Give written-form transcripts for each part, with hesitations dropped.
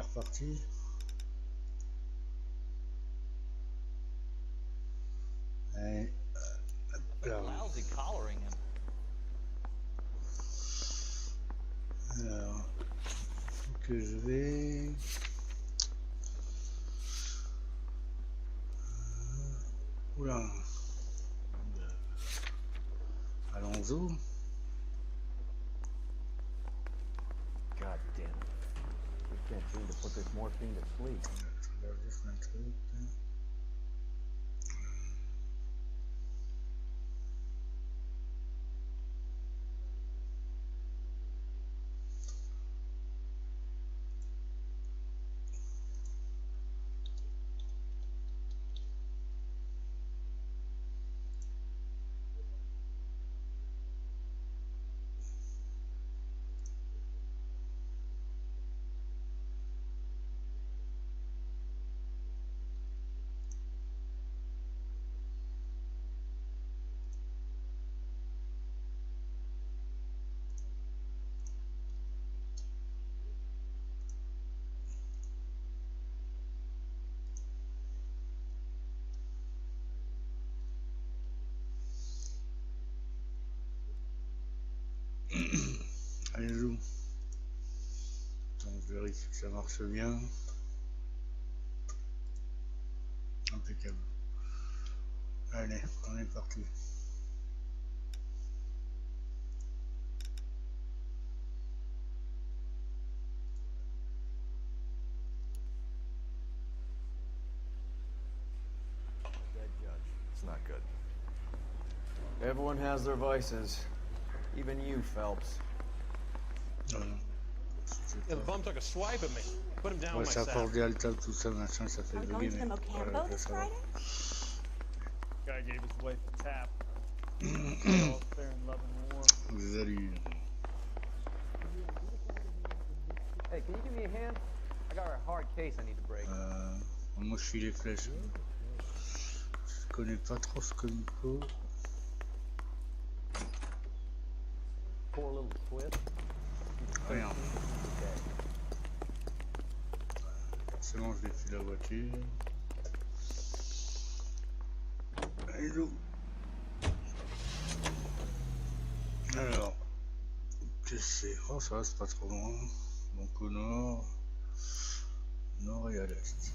est reparti. Allez, hop là. Alors, faut que je vais... Oula. Alonso. God damn it. We can't seem to put this morphine to sleep. Je regarde juste un truc. Allez, joue. Donc, je vérifie que ça marche bien. Impeccable. Allez, on est parti. It's not good. Everyone has their vices. Even you, Phelps. Yeah, the bum took a swipe at me. Put him down Ouais, ça myself. porte des altas, tout ça, machin, ça fait bugger, mais voilà, je sais pas. Guy gave his wife a tap. All fair and love and war. Salut. Hey, can you give me a hand? I got a hard case I need to break. Moi, je suis les flèches. Je connais pas trop ce qu'il faut. Pour a little twist. Rien. Forcément, je défie la voiture. Allez, go. Alors, qu'est-ce que c'est? Oh, ça va, c'est pas trop loin. Donc au nord, nord et à l'est.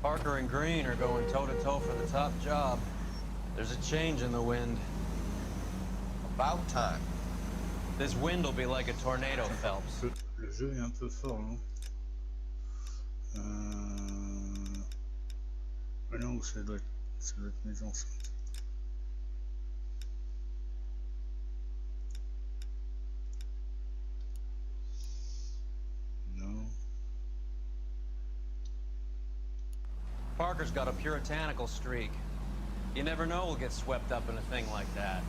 Parker and Green are going toe-to-toe for the top job. There's a change in the wind. About time. This wind will be like a tornado, Phelps. Le jeu est un peu fort, non? Ah non, ça doit être mes enceintes. Non. Parker's got a puritanical streak. You never know we'll get swept up in a thing like that.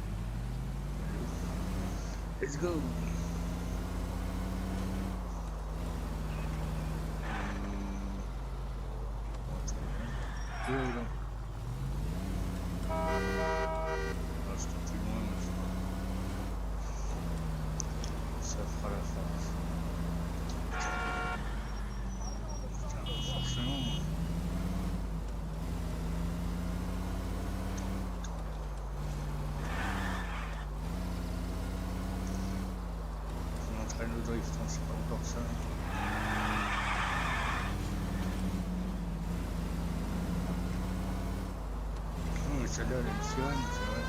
Let's go. Reste plus loin, mais ça fera la face. Putain, forcément. Je m'entraîne le drift, hein, c'est pas encore ça. Celle-là, elle est sirène, c'est vrai.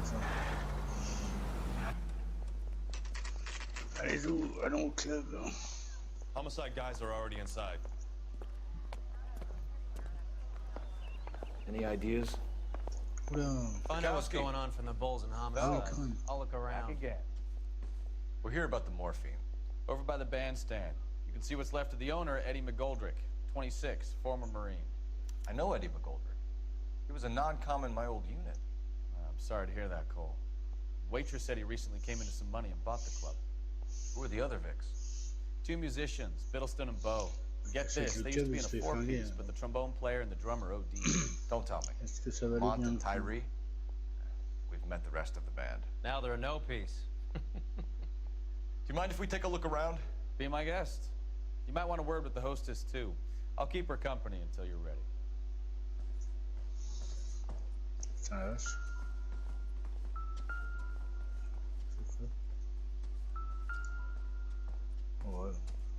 Attends. Allez, allons au club. Homicide guys are already inside. Any ideas? Oula. Find out what's going on from the Bulls and Homicide. I'll look around. Again. We're here about the morphine. Over by the bandstand. You can see what's left of the owner, Eddie McGoldrick, 26, former Marine. I know Eddie McGoldrick. He was a non-com in my old unit. I'm sorry to hear that, Cole. Waitress said he recently came into some money and bought the club. Who are the other Vics? 2 musicians, Biddleston and Bo. Get this, they used to be in a 4-piece, but the trombone player and the drummer OD. Don't tell me. Est-ce que ça va aller Mont bien? and Tyree? We've met the rest of the band. Now they're a no-piece. you mind if we take a look around? Be my guest. You might want a word with the hostess, too. I'll keep her company until you're ready. Putain la vache. C'est ça. Ouais,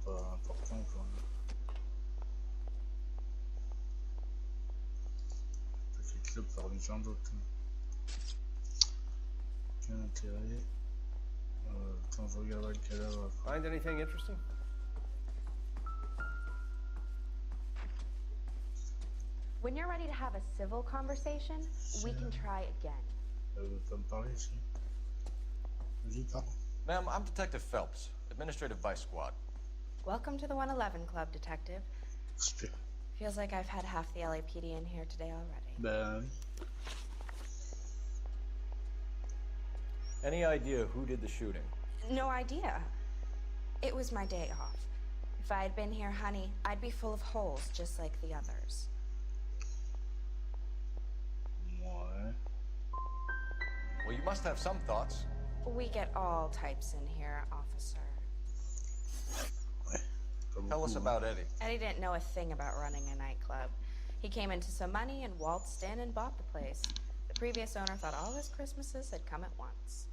pas important quoi. Petit club parmi tant d'autres. Aucun intérêt. Attends, je regarderai le cadavre après. Find anything interesting? When you're ready to have a civil conversation, we can try again. Elle veut pas me parler ici. Vas-y, parle. Ma'am, I'm Detective Phelps, Administrative Vice Squad. Welcome to the 111 Club, Detective. Super. Feels like I've had half the LAPD in here today already. Bah oui. Any idea who did the shooting? No idea. It was my day off. If I had been here, honey, I'd be full of holes just like the others. Ouais. Well, you must have some thoughts. We get all types in here, officer. Ouais. Pas Tell us beaucoup, about Eddie. Eddie didn't know a thing about running a nightclub. He came into some money and waltzed in and bought the place. The previous owner thought all his Christmases had come at once.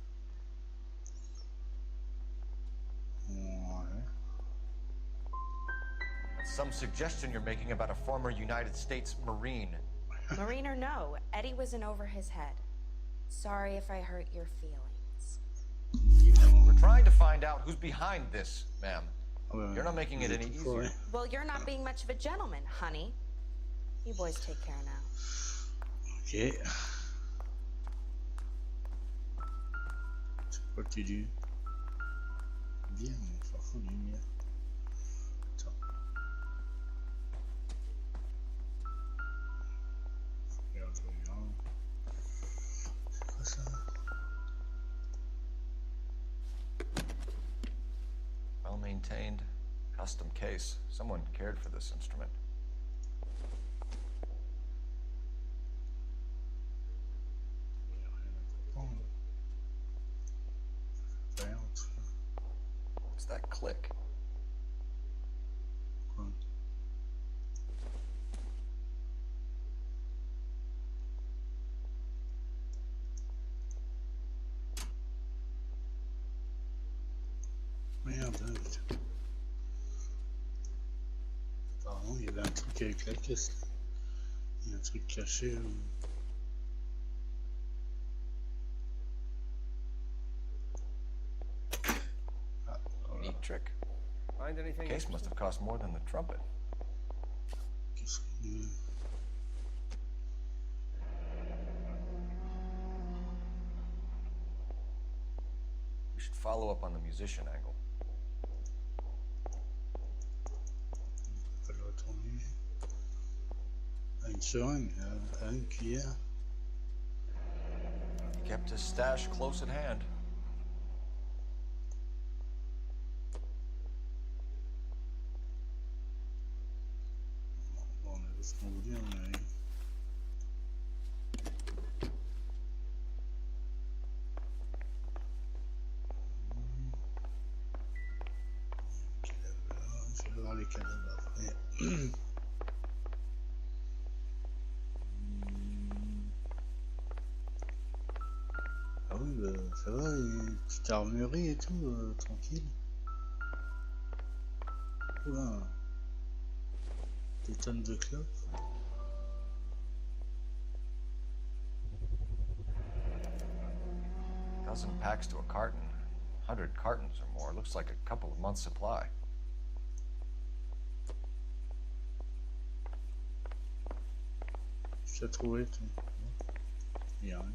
Ouais. Some suggestion you're making about a former United States Marine. Marine or no, Eddie was in over his head. Sorry if I hurt your feelings. We're trying to find out who's behind this, ma'am. Ouais, You're not making it any easier. ouais. Well, you're not being much of a gentleman, honey. You boys take care now. Ok. C'est quoi que tu dis? Bien, on s'en fout du mien. Attends. Regarde, je regarde. C'est quoi ça? Well maintained, custom case. Someone cared for this instrument. Il n'y a rien à comprendre. Ça fait rien, en tout cas. What's that click? Quoi? Merde, putain. Apparemment, il y avait un truc avec la caisse. Il y a un truc caché. Ah, voilà. Neat trick. Find anything Case must have cost more than the trumpet. Qu'est-ce que... We should follow up on the musician angle. Pas le retourner. À une seringue, à une cuillère. He kept his stash close at hand. Bon, on avait ce qu'on voulait, on avait... Je vais voir les cadavres après. Ah oui, bah, ça va, une petite armurerie et tout, tranquille. Oula. Des tonnes de clopes. Dozen packs to a carton. 100 cartons or more. Looks like a couple of months' supply. Tu as trouvé, toi? Il y a rien.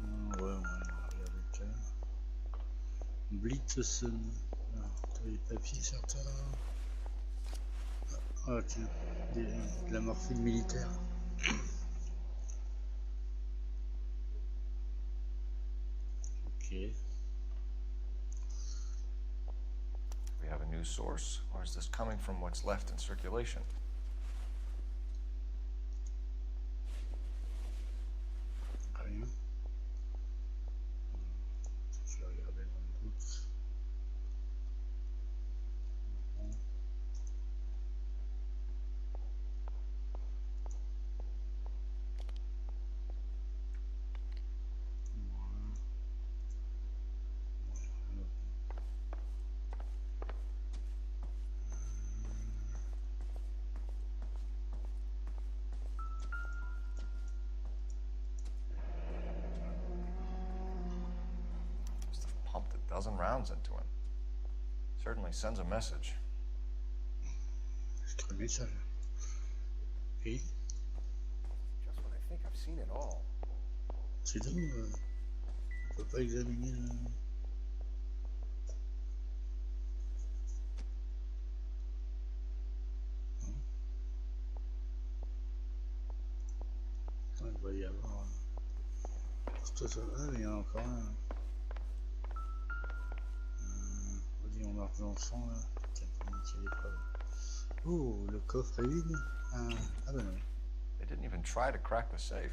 Ouais, on va regarder le cas. Blitzen. Ah, t'as les papiers certains. Ah, tiens, de la morphine militaire. Ok. We have a new source, or is this coming from what's left in circulation? Rien. a dozen rounds into him. Certainly sends a message. C'est un message. Et Just when I think I've seen it all. c'est dingue, on peut pas examiner le... Non. Attends, il doit y avoir... Ah, mais il y en a encore un. Vas-y, on marche ensemble là. Putain, pour niquer les preuves. Oh, le coffre est vide. Ah bah non. They didn't even try to crack the safe.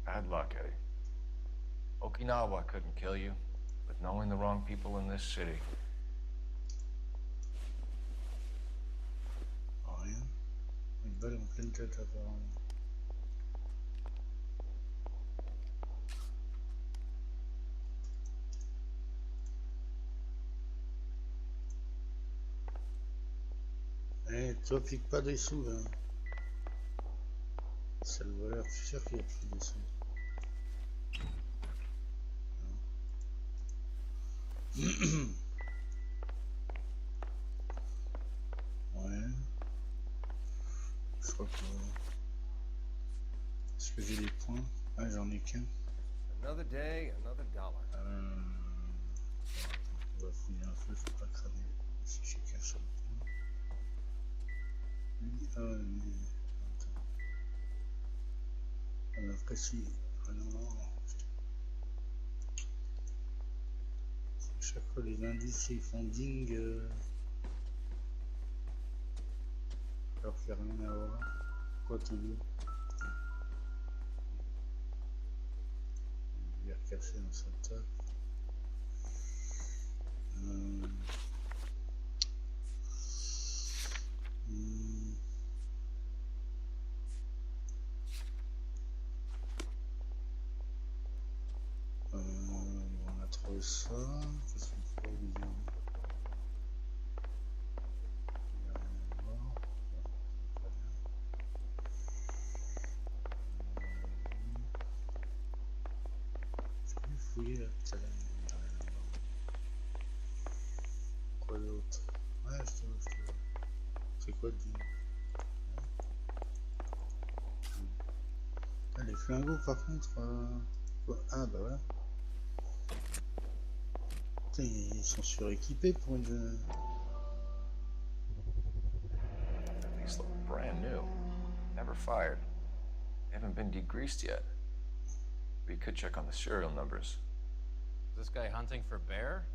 Bad luck, Eddie. Okinawa couldn't kill you, but knowing the wrong people in this city. Rien. Une balle en pleine tête apparemment. Eh, toi pique pas des sous là. C'est le voleur, je suis sûr qu'il y a plus des sous. Ouais. Je crois que... Est-ce que j'ai des points? Ah, j'en ai qu'un. Another day, another dollar. On va fouiller un peu, faut pas cramer. Si j'ai qu'un seul point. Lui, ah ouais, mais... Attends. Alors, si... Ah non, non. Chaque fois les indices ils font ding alors qu'il n'y a rien à voir. Quoi tu veux? On va recasser dans sa table. On a trouvé ça. Qu'est-ce qu'on peut viser? Il n'y a rien à voir. Pas bien. J'ai dû fouiller là tout à l'heure. Il n'y a rien à voir. Quoi d'autre? Ouais, je te vois. C'est quoi le deal? Ah, les flingots par contre. Quoi? Ah bah voilà. Putain, ils sont suréquipés pour une... These look brand new. Never fired. They haven't been degreased yet. We could check on the serial numbers. Is this guy hunting for bear?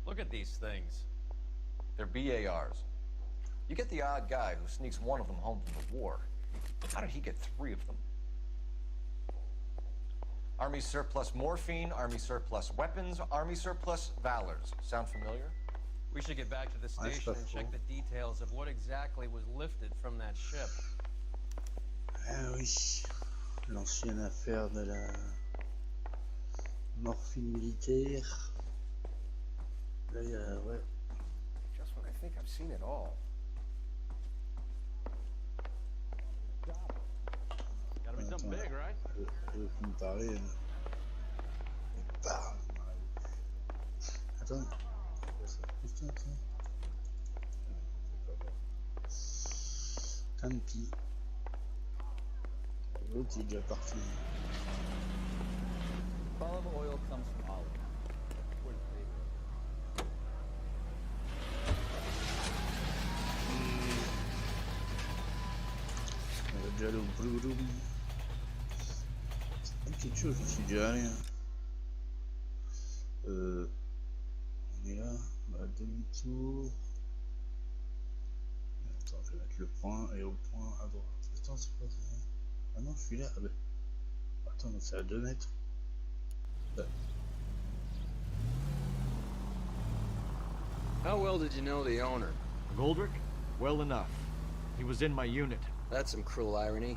Look at these things. They're BARs. You get the odd guy who sneaks one of them home from the war. How did he get 3 of them? Army surplus morphine, Army surplus weapons, Army surplus valors. Sound familiar? We should get back to the station and check the details of what exactly was lifted from that ship. Ah oui, l'ancienne affaire de la morphine militaire. Là, il y a... ouais. Just when I think I've seen it all. Gotta be something big, right? Je veux me parler. Il parle. Attends. Putain, attends. Tant pis. L'autre il est déjà parti. Olive oil comes from olive. Where's the On va déjà aller au Blue Room. Quelque chose, je suis déjà allé. On est là, on va à demi-tour. Attends, je vais mettre le point et au point à droite. Attends, c'est quoi ça? Ah non, je suis là. Ah ben. Attends, c'est à 2 mètres. Là. How well did you know the owner? Goldrick? Well enough. He was in my unit. That's some cruel irony.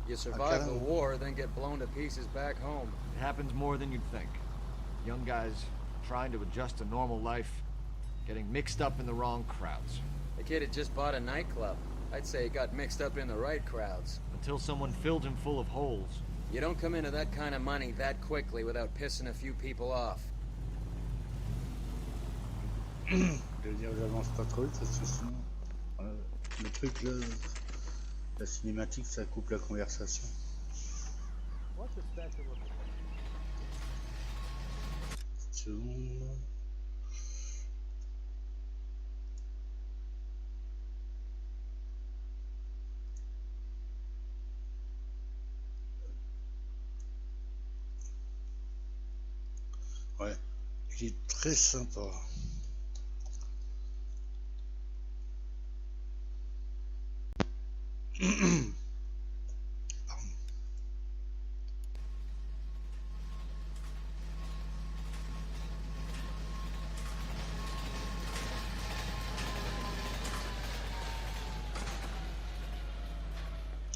You survive the war, then get blown to pieces back home. It happens more than you'd think. Young guys trying to adjust to normal life. getting mixed up in the wrong crowds. The kid had just bought a nightclub. I'd say he got mixed up in the right crowds. Until someone filled him full of holes. You don't come into that kind of money that quickly without pissing a few people off. Je veux dire, j'avance pas trop vite parce que sinon, le truc là, la cinématique, ça coupe la conversation. What's the special of it? Seconde. Ouais, il est très sympa. Pardon.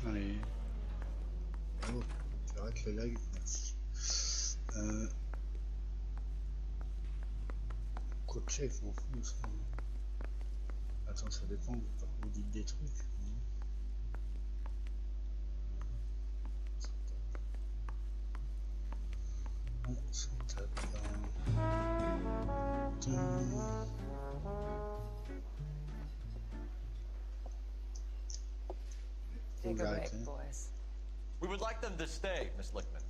Allez. Oh, tu arrêtes le lag, merci. Check, je m'en fous ça. Attends, ça dépend, vous dites des trucs. On s'en tape. Take a break, boys. We would like them to stay, Miss Lickman.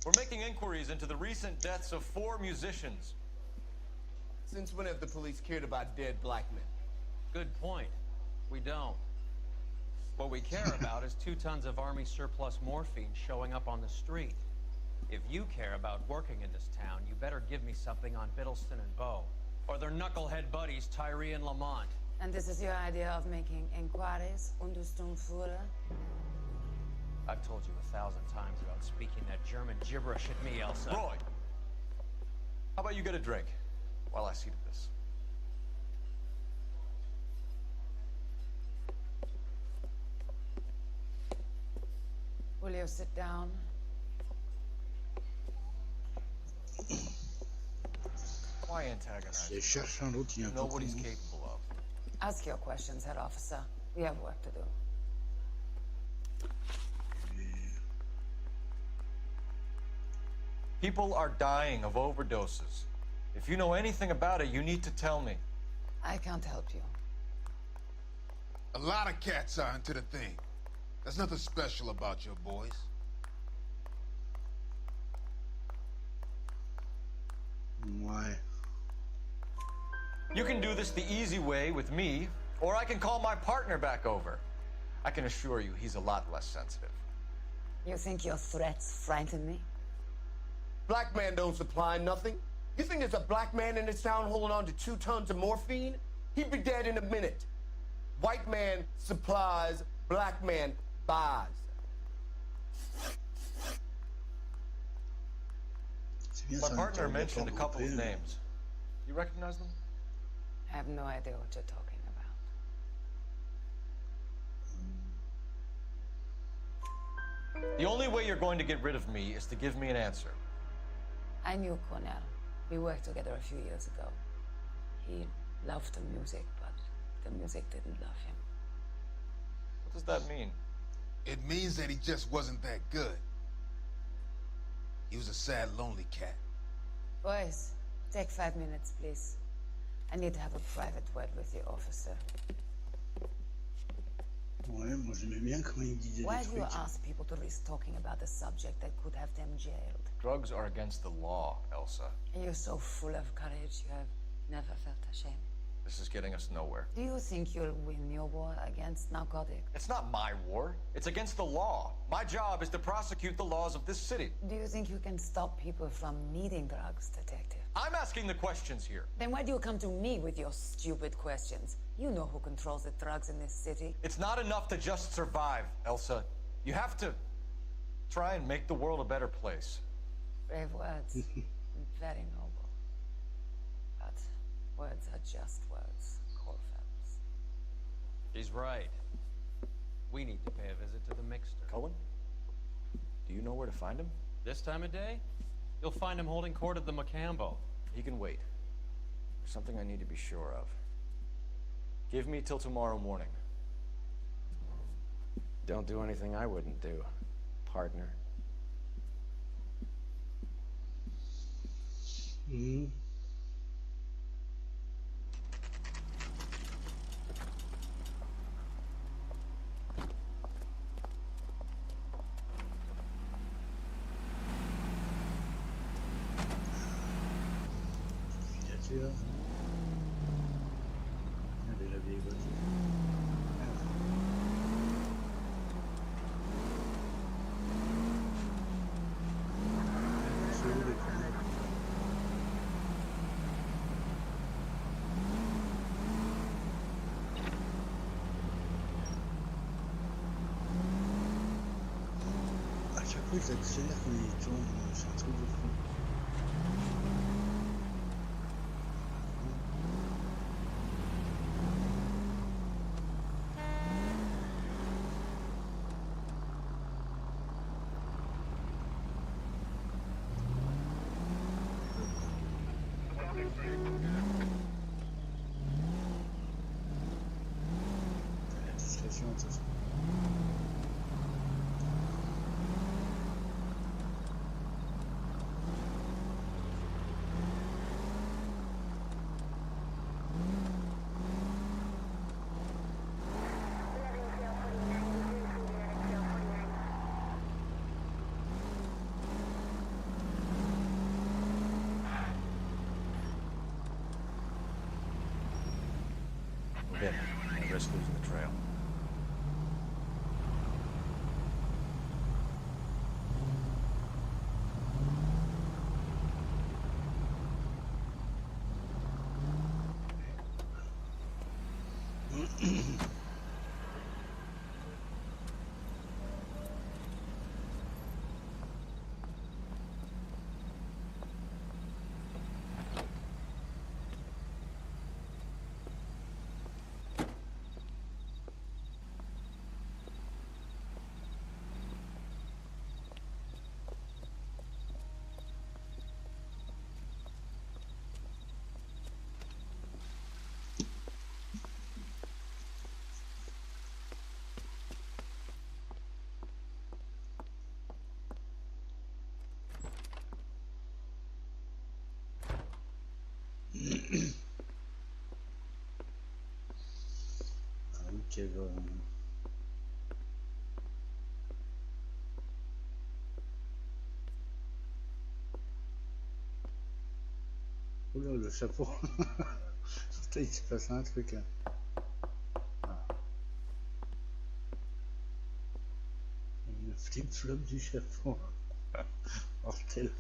We're making inquiries into the recent deaths of 4 musicians. Since when have the police cared about dead black men? Good point. We don't. What we care about is 2 tons of Army surplus morphine showing up on the street. If you care about working in this town, you better give me something on Biddleston and Bow, or their knucklehead buddies Tyree and Lamont. And this is your idea of making inquiries, Untersturmführer? I've told you 1,000 times about speaking that German gibberish at me, Elsa. Roy! How about you get a drink while I see to this? Will you sit down? Why antagonize Je cherche un autre, il y a un know peu what he's con. capable of. Ask your questions, head officer. We have work to do. People are dying of overdoses. If you know anything about it, you need to tell me. I can't help you. A lot of cats are into the thing. There's nothing special about your boys. Ouais. You can do this the easy way with me, or I can call my partner back over. I can assure you he's a lot less sensitive. You think your threats frighten me? Black man don't supply nothing. You think there's a black man in this town holding on to 2 tons of morphine? He'd be dead in a minute. White man supplies, black man buys. My partner mentioned a couple of names. You recognize them? I have no idea what you're talking about. The only way you're going to get rid of me is to give me an answer. I knew Cornell. We worked together a few years ago. He loved the music, but the music didn't love him. What does that mean? It means that he just wasn't that good. He was a sad, lonely cat. Boys, take 5 minutes, please. I need to have a private word with you, officer. Ouais, moi j'aimais bien quand il disait Why des do you trucs. ask people to risk talking about a subject that could have them jailed? Drugs are against the law, Elsa. And you're so full of courage, you have never felt ashamed. This is getting us nowhere. Do you think you'll win your war against narcotics? It's not my war. It's against the law. My job is to prosecute the laws of this city. Do you think you can stop people from needing drugs, detective? I'm asking the questions here. Then why do you come to me with your stupid questions? You know who controls the drugs in this city. It's not enough to just survive, Elsa. You have to try and make the world a better place. Brave words. Very noble. But words are just words, Colfax. He's right. We need to pay a visit to the mixer. Cullen? Do you know where to find him? This time of day, you'll find him holding court at the Macambo. He can wait. There's something I need to be sure of. Give me till tomorrow morning. Don't do anything I wouldn't do, partner. Mhm. Voiture. Regardez la vieille voiture. C'est où les cons? À chaque fois, ils accélèrent quand ils tournent, c'est un truc de fou. La discrétion, de toute façon. We're hit. I risk losing the trail. Ah oui, quel... Oula, le chapeau. Putain, il se passe un truc là. Ah. Le flip-flop du chapeau. Mortel.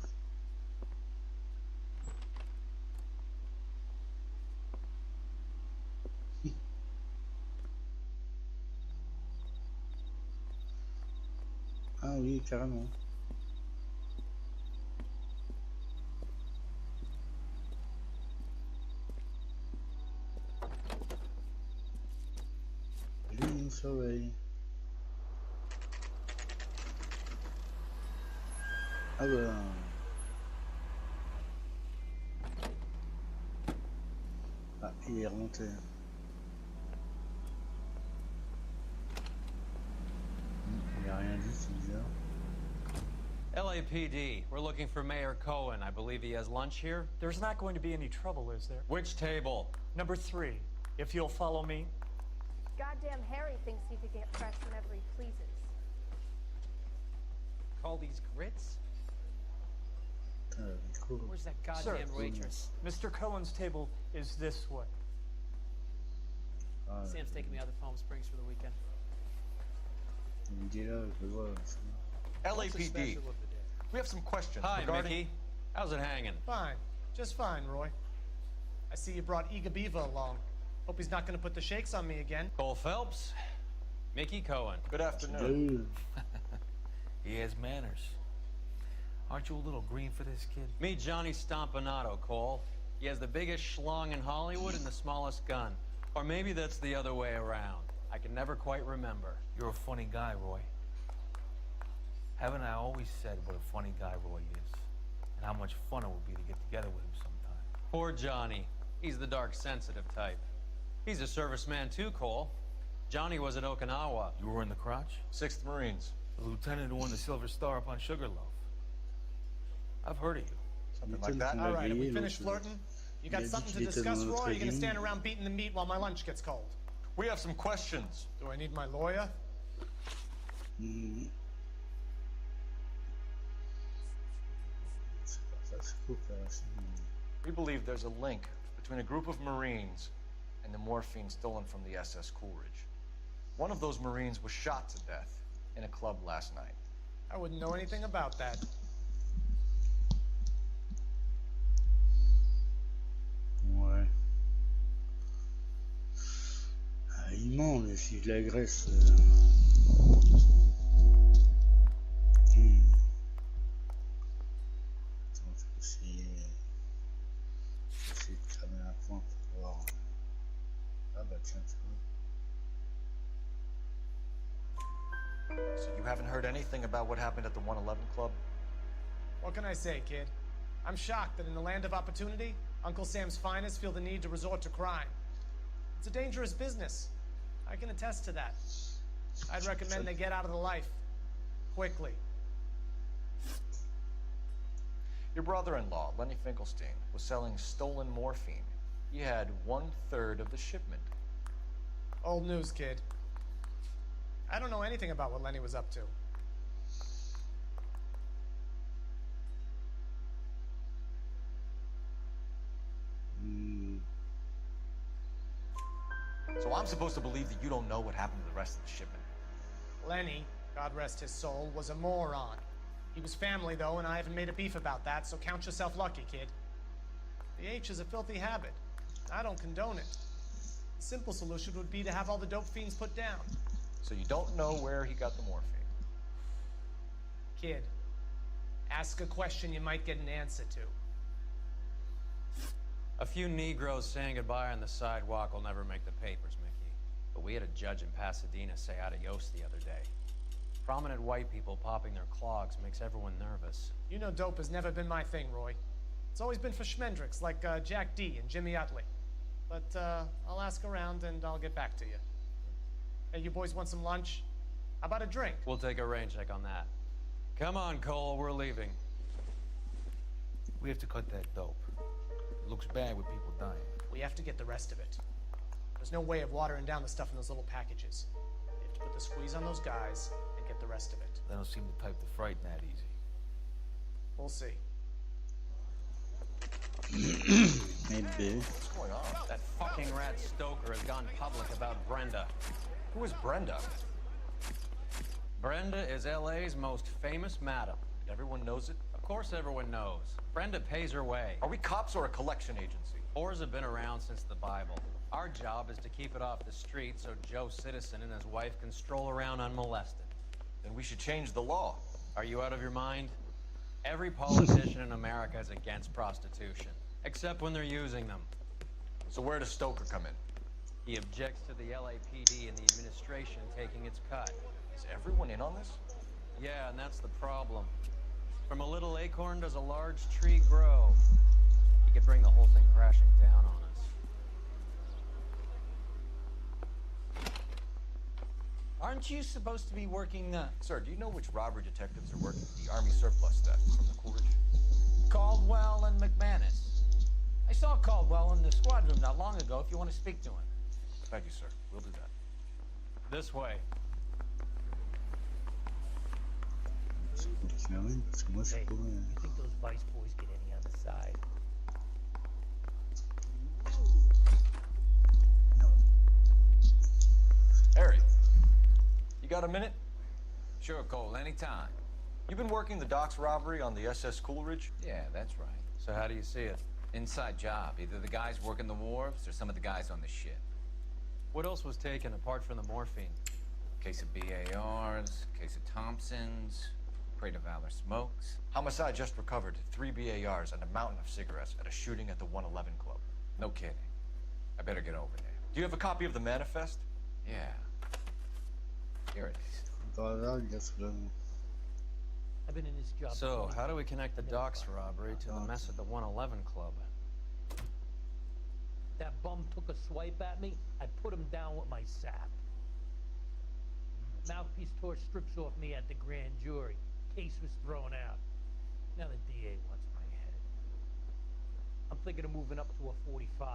Ah oui, carrément. Lui, il nous surveille. Ah bah... Ah, il est remonté. Il a rien dit, c'est bizarre. LAPD, we're looking for Mayor Cohen. I believe he has lunch here. There's not going to be any trouble, is there? Which table? Number 3, if you'll follow me. Goddamn Harry thinks he could get fresh whenever he pleases. Call these grits? Cool. Where's that goddamn waitress? Mr. Cohen's table is this way. Ah, Sam's taking me out to Palm Springs for the weekend. il me dit là, je le vois. LAPD. We have some questions Hi, regarding... Mickey. How's it hanging? Fine. Just fine, Roy. I see you brought Iga Beaver along. Hope he's not going to put the shakes on me again. Cole Phelps, Mickey Cohen. Good afternoon. He has manners. Aren't you a little green for this kid? Meet Johnny Stompanato, Cole. He has the biggest schlong in Hollywood and the smallest gun. Or maybe that's the other way around. I can never quite remember. You're a funny guy, Roy. Haven't I always said what a funny guy Roy is? And how much fun it would be to get together with him sometime? Poor Johnny. He's the dark, sensitive type. He's a serviceman too, Cole. Johnny was at Okinawa. You were in the crotch? 6th Marines. The lieutenant who won the Silver Star up on Sugarloaf. I've heard of you. Something like that. All right, have we finished flirting? You got something to discuss, Roy, or are you gonna stand around beating the meat while my lunch gets cold? We have some questions. Do I need my lawyer? We believe there's a link between a group of Marines and the morphine stolen from the SS Coolidge. One of those Marines was shot to death in a club last night. I wouldn't know anything about that. Ouais. Ah, il ment, mais si je l'agresse... Attends, je vais essayer de cramer un point pour voir... Ah bah tiens, tu vois. So you haven't heard anything about what happened at the 111 Club? What can I say, kid? I'm shocked that in the land of opportunity, Uncle Sam's finest feel the need to resort to crime. It's a dangerous business. I can attest to that. I'd recommend they get out of the life. Quickly. Your brother-in-law, Lenny Finkelstein, was selling stolen morphine. He had 1/3 of the shipment. Old news, kid. I don't know anything about what Lenny was up to. So I'm supposed to believe that you don't know what happened to the rest of the shipment? Lenny, God rest his soul, was a moron. He was family, though, and I haven't made a beef about that, so count yourself lucky, kid. The H is a filthy habit. I don't condone it. The simple solution would be to have all the dope fiends put down. So you don't know where he got the morphine? Kid, ask a question you might get an answer to. A few Negroes saying goodbye on the sidewalk will never make the papers, Mickey. But we had a judge in Pasadena say adios the other day. Prominent white people popping their clogs makes everyone nervous. You know dope has never been my thing, Roy. It's always been for schmendricks like Jack D and Jimmy Utley. But I'll ask around and I'll get back to you. Hey, you boys want some lunch? How about a drink? We'll take a rain check on that. Come on, Cole, we're leaving. We have to cut that dope. It looks bad with people dying. We have to get the rest of it. There's no way of watering down the stuff in those little packages. We have to put the squeeze on those guys and get the rest of it. They don't seem the type to frighten that easy. We'll see. Maybe. What's going on? That fucking rat Stoker has gone public about Brenda. Who is Brenda? Brenda is L.A.'s most famous madam. Everyone knows it? Of course everyone knows. Brenda pays her way. Are we cops or a collection agency? Whores have been around since the Bible. Our job is to keep it off the street so Joe Citizen and his wife can stroll around unmolested. Then we should change the law. Are you out of your mind? Every politician in America is against prostitution, except when they're using them. So where does Stoker come in? He objects to the LAPD and the administration taking its cut. Is everyone in on this? Yeah, and that's the problem. From a little acorn does a large tree grow. He could bring the whole thing crashing down on us. Aren't you supposed to be working, Sir, do you know which robbery detectives are working the Army surplus theft from the Coolidge? Caldwell and McManus? I saw Caldwell in the squad room not long ago if you want to speak to him. Thank you, sir. We'll do that. This way. Hey, you think those Vice boys get any on the side? Harry, you got a minute? Sure, Cole, anytime. You've been working the docks robbery on the SS Coolidge? Yeah, that's right. So how do you see it? Inside job. Either the guys working the wharves or some of the guys on the ship. What else was taken apart from the morphine? Case of BARs, case of Thompsons, crate of Valor smokes. Homicide just recovered 3 BARs and a mountain of cigarettes at a shooting at the 111 Club. No kidding. I better get over there. Do you have a copy of the manifest? Yeah. Here it is. I've been in this job. So, how do we connect the docks robbery to the mess at the 111 Club? That bum took a swipe at me, I put him down with my sap. Mouthpiece tore strips off me at the grand jury. Case was thrown out. Now the DA wants my head. I'm thinking of moving up to a 45.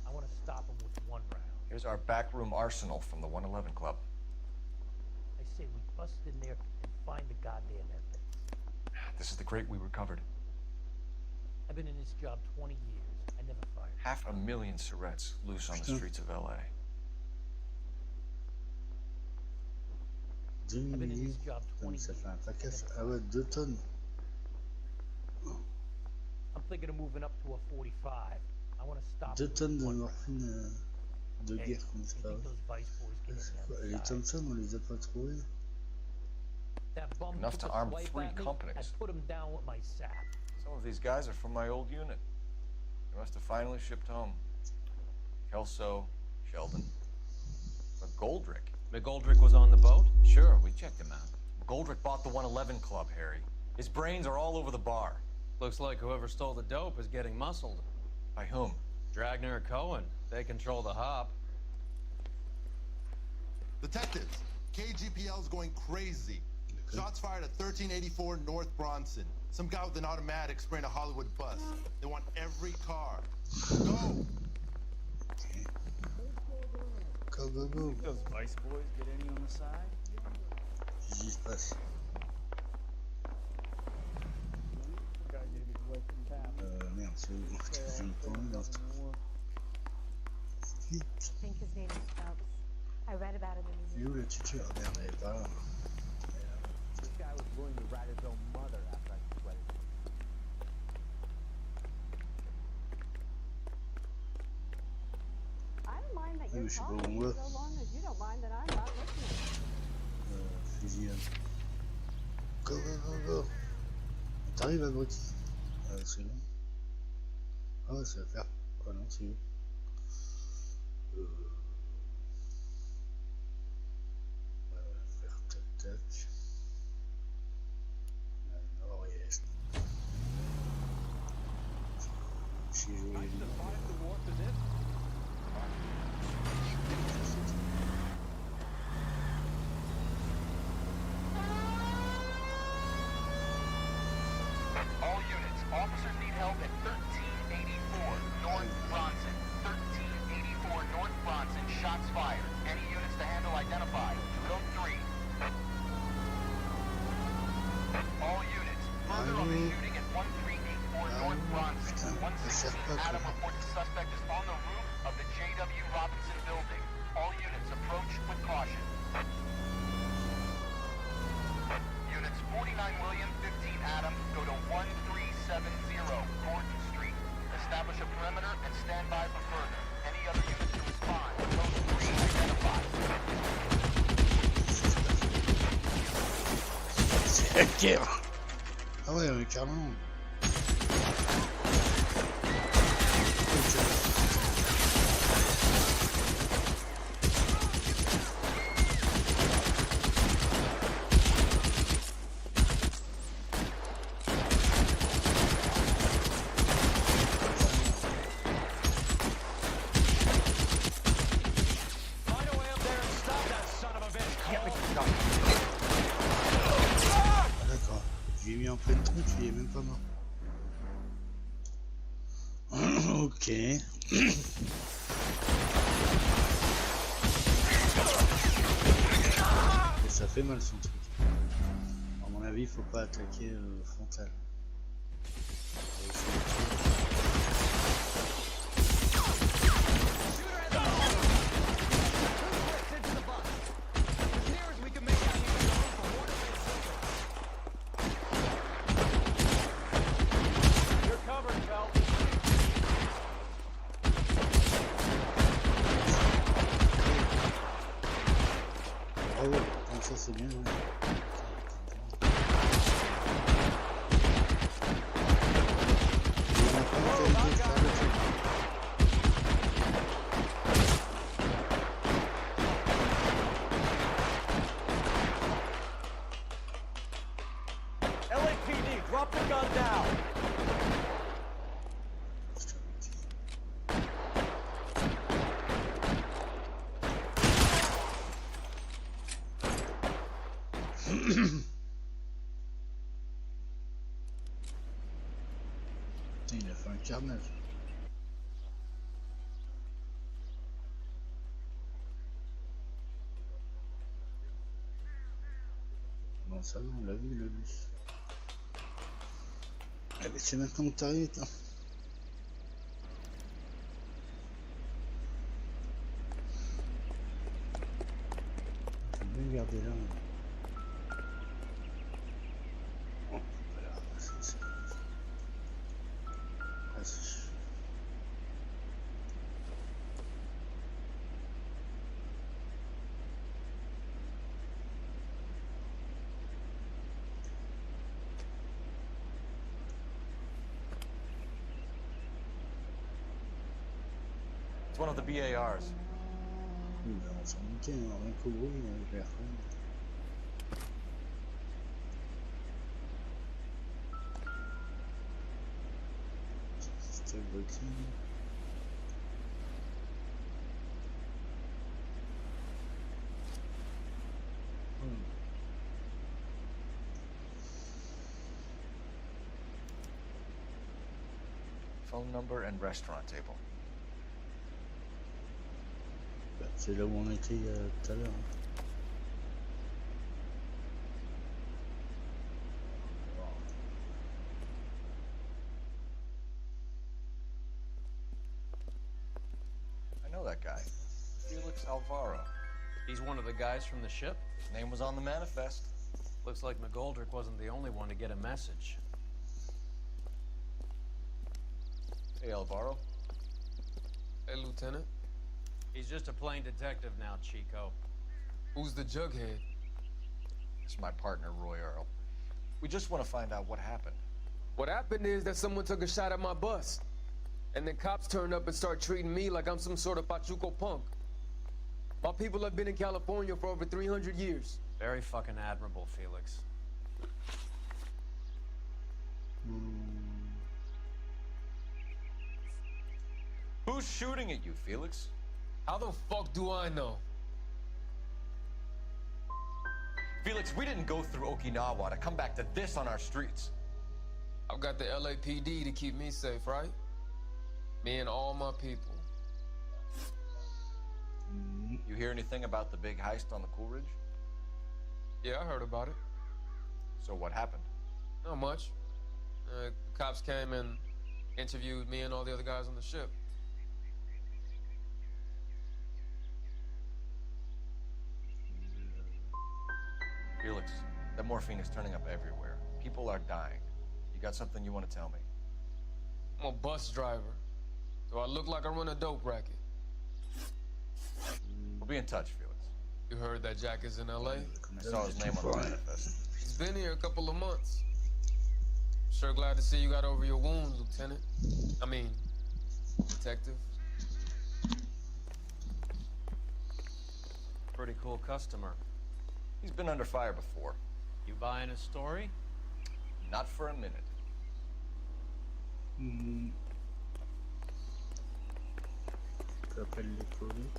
I want to stop him with one round. Here's our backroom arsenal from the 111 Club. I say we bust in there and find the goddamn evidence. This is the crate we recovered. I've been in this job 20 years. I never fired. 500,000 cigarettes loose on the streets of L.A. Deux milliers, donc ça fait un paquet. Ah ouais, 2 tonnes. I'm thinking of moving up to a 45. I want to stop. 2 tonnes de morphine de guerre comme ça. Les Thompson, on les a pas trouvés. Enough to arm 3 companies. I put him down with my sap. Some of these guys are from my old unit. They must have finally shipped home. Kelso, Sheldon, McGoldrick. McGoldrick was on the boat? Sure, we checked him out. McGoldrick bought the 111 Club, Harry. His brains are all over the bar. Looks like whoever stole the dope is getting muscled. By whom? Dragner or Cohen. They control the hop. Detectives, KGPL's going crazy. Shots fired at 1384 North Bronson. Some guy with an automatic spraying a Hollywood bus. They want every car. Go! Go, go, go. Those Vice boys get any on the side? Qu'est-ce qui se passe? Merde, c'est où? Je me prends dans ce truc. I think his name is Stubbs. I read about him in the Il est où le tuteur? Merde, elle est pas là. This guy was willing to rat his own mother after I sweated. I don't mind that you're Je sais pas où on talking va. so long as you don't mind that I'm not listening. Fusillade. Go, go, go, go. T'arrives, abruti. C'est bon. Ah ouais, ça va faire. Ah non, c'est où? On va faire tac tac. Nord-est. J'ai joué les All units, officers need help at 1384 North Bronson. 1384 North Bronson, shots fired. Any units to handle identified. Code 3. All units, further on the shooting at 1384 North Bronson. 116 Adam reports the suspect is on the roof of the J.W. Robinson building. All units approach with caution. Units 49 William, 15 Adam, go to 1370 Gordon Street. Establish a perimeter and stand by for further. Any other units to respond. Code 3 identified. C'est la guerre. Ah ouais, mais carrément. En plein truc, il est même pas mort. Ok. Et ça fait mal son truc. À mon avis, il faut pas attaquer frontal. Ça c'est bien, ouais. LAPD, drop the gun down. Putain, il a fait un carnage. Bon, ça va, on l'a vu le bus. Allez, c'est maintenant que t'arrives, là. Faut bien garder là. Oh, voilà, c'est... Ah, c'est... It's one of the BARs. Oui, ben, on s'en doutait, hein, rien qu'au bruit, vers c'était le voting. Phone number and restaurant table. C'est là où on était tout à l'heure. I know that guy. Felix Alvaro. He's one of the guys from the ship? His name was on the manifest. Looks like McGoldrick wasn't the only one to get a message. Hey, Alvaro. Hey, Lieutenant. He's just a plain detective now, Chico. Who's the jughead? It's my partner, Roy Earl. We just want to find out what happened. What happened is that someone took a shot at my bus. And then cops turned up and start treating me like I'm some sort of Pachuco punk. My people have been in California for over 300 years. Very fucking admirable, Felix. Who's shooting at you, Felix? How the fuck do I know? Felix, we didn't go through Okinawa to come back to this on our streets. I've got the LAPD to keep me safe, right? Me and all my people. You hear anything about the big heist on the Coolidge? Yeah, I heard about it. So what happened? Not much. Cops came and interviewed me and all the other guys on the ship. Felix, that morphine is turning up everywhere. People are dying. You got something you want to tell me? I'm a bus driver. Do I look like I run a dope racket? We'll be in touch, Felix. You heard that Jack is in L.A.? I saw his name on the manifest. He's been here a couple of months. Sure glad to see you got over your wounds, Lieutenant. I mean, Detective. Pretty cool customer. He's been under fire before. You buying his story? Not for a minute. T'appelles les colis.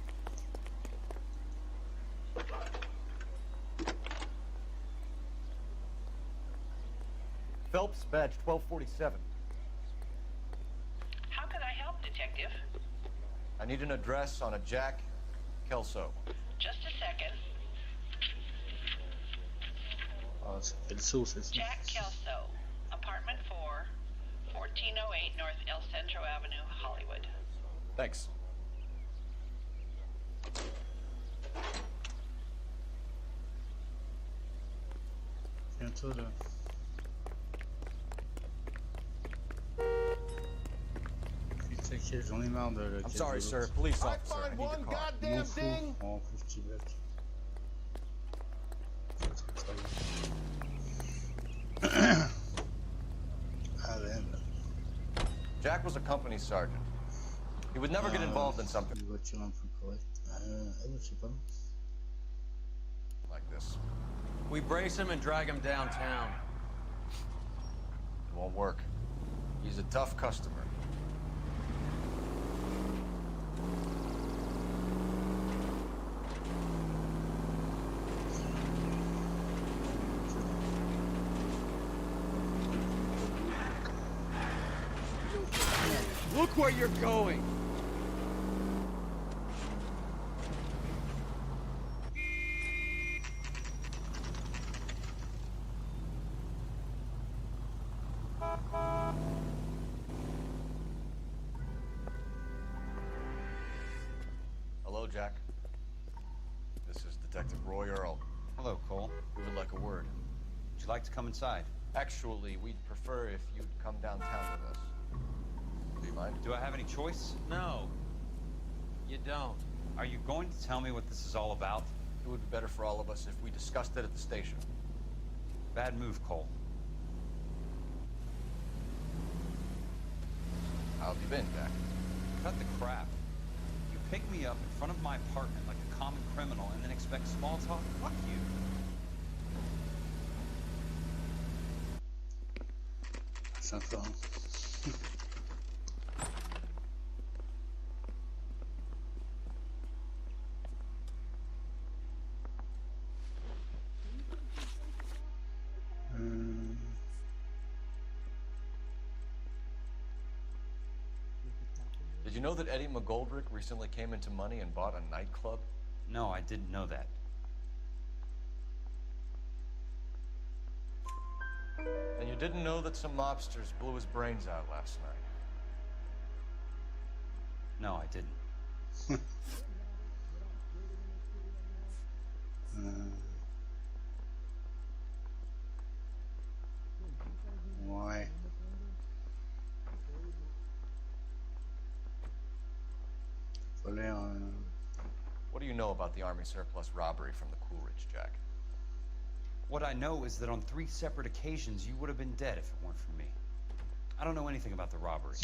Phelps, badge 1247. How can I help, Detective? I need an address on a Jack Kelso. Just a second. Ah, c'est Kelso, c'est ça. Jack Kelso, apartment 4, 1408 North El Centro Avenue, Hollywood. Thanks. Bientôt là. Putain, j'en ai marre de la I'm sorry, sir. Police officer. I need your car. Goddamn thing. Oh, petit bec. Jack was a company sergeant. He would never get involved in something Une voiture un peu correcte. Je sais pas. like this. We brace him and drag him downtown. It won't work. He's a tough customer. Look where you're going! Hello, Jack. This is Detective Roy Earl. Hello, Cole. We would like a word. Would you like to come inside? Actually, we'd prefer if you'd come downtown with us. Do you mind? Do I have any choice? No. You don't. Are you going to tell me what this is all about? It would be better for all of us if we discussed it at the station. Bad move, Cole. How have you been, Jack? Cut the crap. You pick me up in front of my apartment like a common criminal and then expect small talk? Fuck you. Sympa. Did you know that Eddie McGoldrick recently came into money and bought a nightclub? No, I didn't know that. And you didn't know that some mobsters blew his brains out last night? No, I didn't. Why? What do you know about the Army surplus robbery from the Coolidge, Jack? What I know is that on 3 separate occasions, you would have been dead if it weren't for me. I don't know anything about the robbery.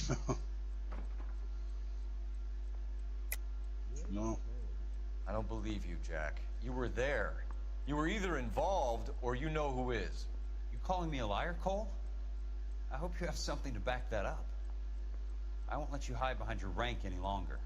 No. I don't believe you, Jack. You were there. You were either involved or you know who is. You calling me a liar, Cole? I hope you have something to back that up. I won't let you hide behind your rank any longer.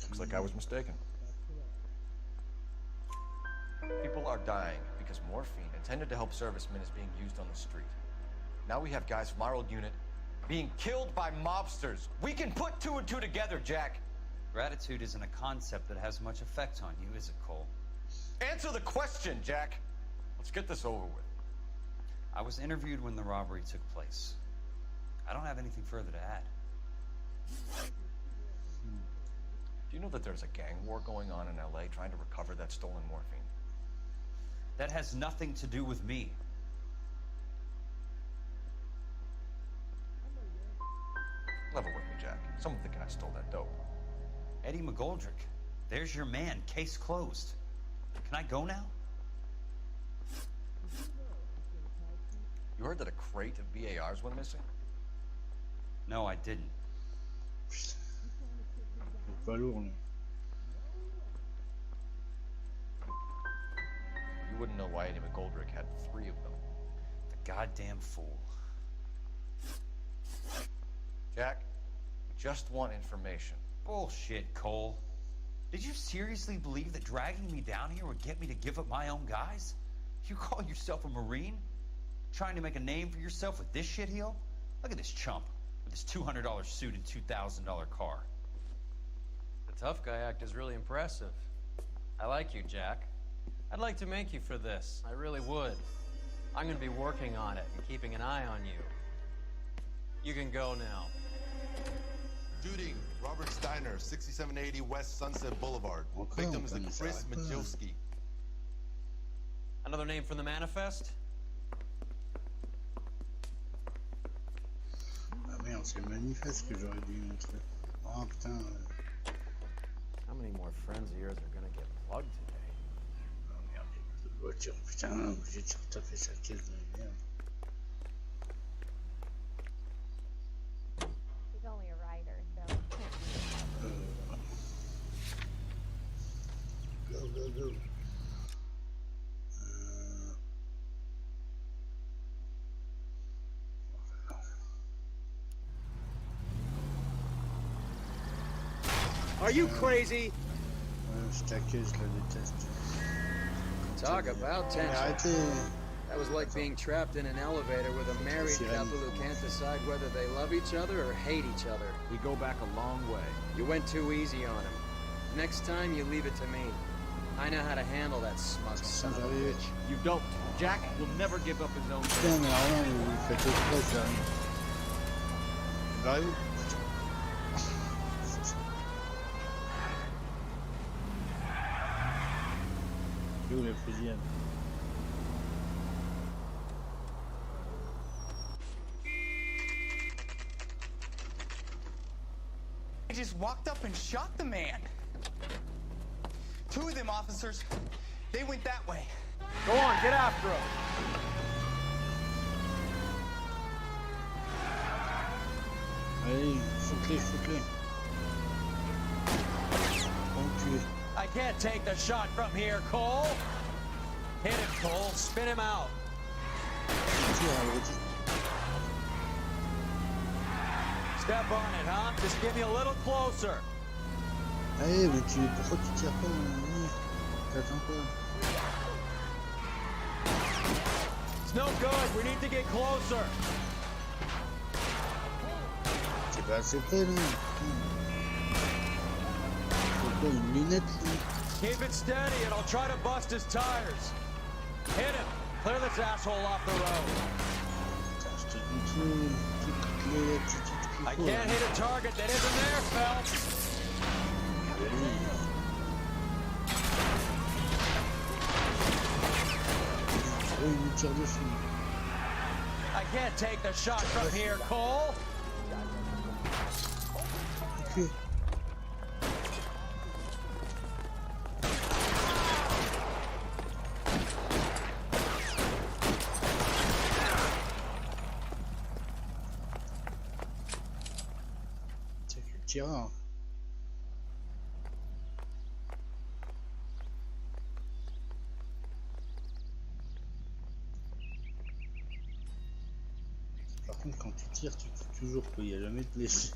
Looks like I was mistaken. People are dying because morphine intended to help servicemen is being used on the street. Now we have guys from our old unit being killed by mobsters. We can put 2 and 2 together, Jack. Gratitude isn't a concept that has much effect on you, is it, Cole? Answer the question, Jack. Let's get this over with. I was interviewed when the robbery took place. I don't have anything further to add. Do you know that there's a gang war going on in L.A. trying to recover that stolen morphine? That has nothing to do with me. Level with me, Jack. Some of the guys stole that dope. Eddie McGoldrick. There's your man. Case closed. Can I go now? You heard that a crate of BARs went missing? No, I didn't. Pas lourd, You wouldn't know why Eddie McGoldrick had 3 of them. The goddamn fool. Jack, we just want information. Bullshit, Cole. Did you seriously believe that dragging me down here would get me to give up my own guys? You call yourself a Marine? Trying to make a name for yourself with this shitheel? Look at this chump with his $200 suit and $2,000 car. The tough guy act is really impressive. I like you, Jack. I'd like to make you for this. I really would. I'm gonna be working on it and keeping an eye on you. You can go now. Shooting, Robert Steiner, 6780 West Sunset Boulevard. Victim is Chris Majowski. Another name from the manifest? Ah merde, c'est le manifeste que j'aurais dû montrer. Oh putain. How many more friends of yours are gonna get plugged today? Oh merde, il y a plus de voiture. Putain, j'ai déjà tapé sa caisse de merde. go. Are you crazy? Je t'accuse, je le déteste. Talk about tension. Arrêtez. That was like being trapped in an elevator with a married couple who can't decide whether they love each other or hate each other. We go back a long way. You went too easy on him. Next time, you leave it to me. I know how to handle that smug son of a bitch. You don't. Jack will never give up his own. Putain, mais alors là, vous faites exprès, ça. Bah oui. C'est où les fusillades? I just walked up and shot the man. Two of them officers, they went that way. Go on, get after him. Allez, foute-les. Enculé. I can't take the shot from here, Cole. Hit him, Cole. Spin him out. Step on it, huh? Just get me a little closer. Allez, mais pourquoi tu tires pas? T'attends quoi? It's no good. We need to get closer. C'est pas assez près, là. C'est quoi, une lunette, là? Keep it steady and I'll try to bust his tires. Hit him. Clear this asshole off the road. Putain, je te dis toutes les attitudes qu'il faut. I can't hit a target that isn't there, Phelps. Il me tire dessus. I can't take the shot from here, Cole. Okay. C'est le tireur. Par contre, quand tu tires, tu tues toujours, qu'il n'y a jamais de blessé.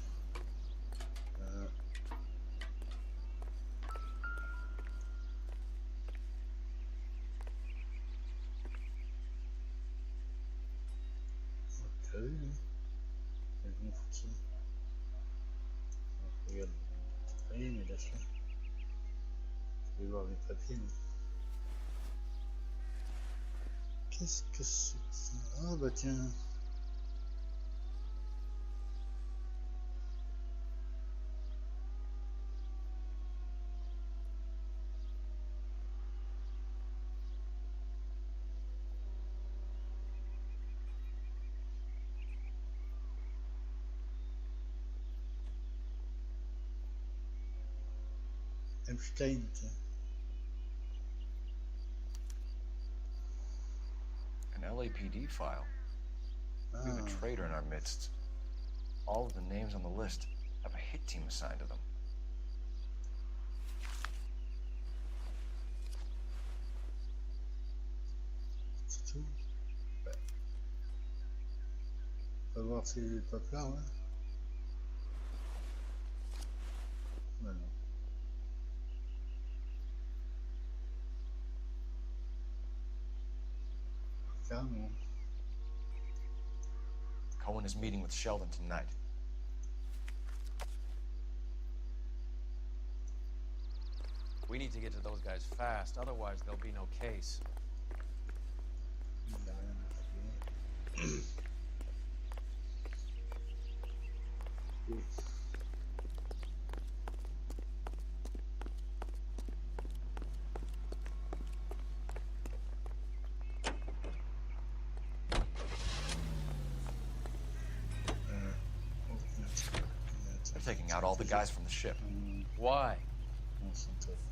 T'as vu, hein? Elles vont foutre ça. Regarde. Oui, mais lâche-la. Je vais voir mes papiers. Mais... qu'est-ce que c'est que ça? Ah bah tiens. Epstein, tiens. An LAPD file. We have a traitor in our midst. All of the names on the list have a hit team assigned to them. C'est tout. Ouais. On va voir ces papiers, ouais. Voilà. Carrément. Cohen is meeting with Sheldon tonight. We need to get to those guys fast, otherwise there'll be no case. They're taking out all the guys from the ship. Why?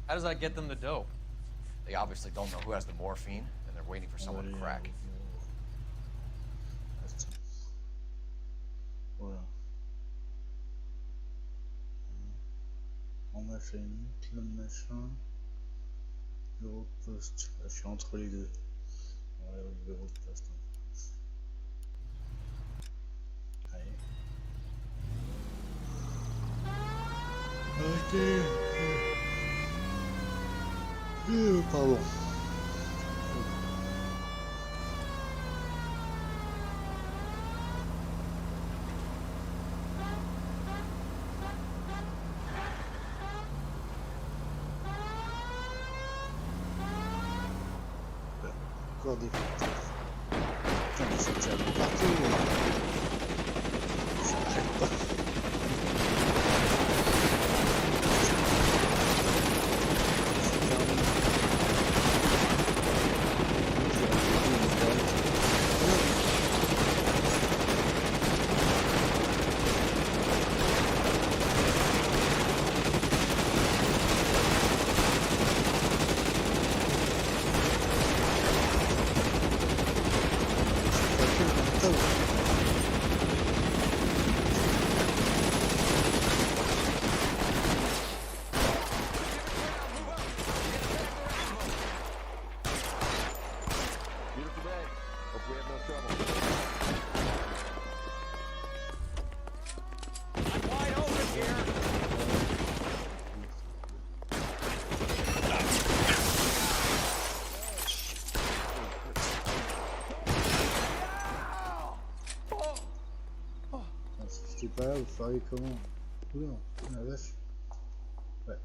How does that get them the dope? They obviously don't know who has the morphine, and they're waiting for someone to crack. Voilà. On a fait une le machin. Bureau de poste. Là, je suis entre les deux. Ouais, au bureau de poste. Allez. Ok. Pardon. Encore des photos. Putain, mais c'est déjà partout. Ça arrête pas. Si j'étais pas là, vous feriez comment? Oula, la vache. Ouais.